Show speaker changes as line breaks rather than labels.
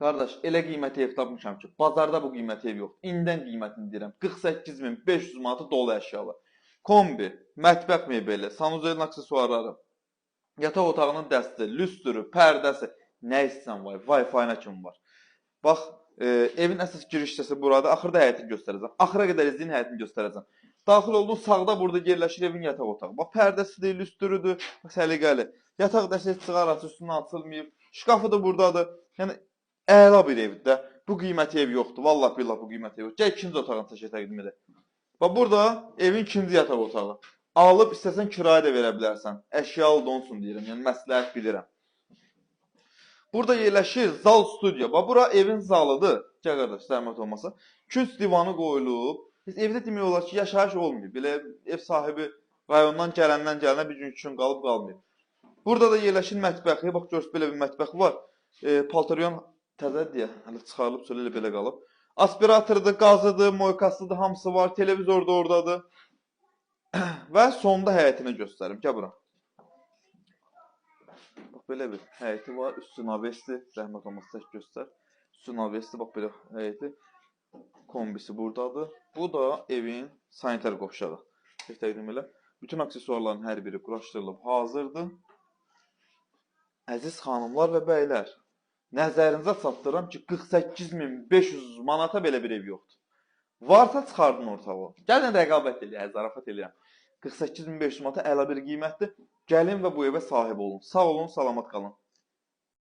Qardaş, elə qiyməti ev tapmışam ki, bazarda bu qiymət ev yoxdur. İndən qiymətini deyirəm. 48.500 manata dolu əşyalı. Kombi, mətbəx mebeli, sanuzelin aksesuarları, yataq otağının dəsti, lüstrü, pərdəsi, nə istəsən var, Wi-Fi-nə kimi var. Bax, evin əsas giriş hissəsi burada, axırda həyətini göstərəcəm. Axıra qədər izləyin, həyətini göstərəcəm. Daxil oldun, sağda burada yerləşir evin yataq otağı. Bax, pərdəsidir, lüstrüdür, səliqəli. Yataq dəstəsi çıxarası üstündən açılmayıb. Şkafı da buradadır. Yəni əla bir evdir də. Bu qiymət ev yoxdur. Vallahi billah bu qiymət ev yoxdur. Gəl ikinci otağını təqdim edək. Bax burada evin ikinci yataq otağı. Alıb istəsən kirayə də verə bilərsən. Əşyalı da olsun deyirəm. Yəni məsləhət bilirəm. Burada yerləşir zal studiya. Bax bura evin zalıdır. Gəl qardaş, zəhmət olmasa. Künc divanı qoyulub. Heç evdə demək olar ki, yaşayış olmayıb. Belə ev sahibi rayondan gələndən gələnə bir gün üçün qalıb qalmayıb. Burada da yerləşir mətbəxi. Bax görürsüz belə bir mətbəx var. Paltaryon təzədir deyə, hələ çıxarılıb elə belə qalıb. Aspiratordur, qazıdır, moykasıdır, hamısı var. Televizor da oradadır. Və sonda həyətini göstərim. Gəl bura. Bax belə bir həyəti var. Üstü navesdir. Zəhmət olmasa tək göstər. Üstü navesdir. Bax belə həyəti. Kombisi buradadır. Bu da evin sanitar qovşağı. Təqdim elə. Bütün aksesuarların hər biri quraşdırılıb hazırdır. Əziz xanımlar və bəylər, nəzərinizə çatdırıram ki, 48.500 manata belə bir ev yoxdur. Varsa çıxardın ortalığa. Gəlin rəqabət eləyək, zarafat eləyəm. 48.500 manata əla bir qiymətdir. Gəlin və bu evə sahib olun. Sağ olun, salamat qalın.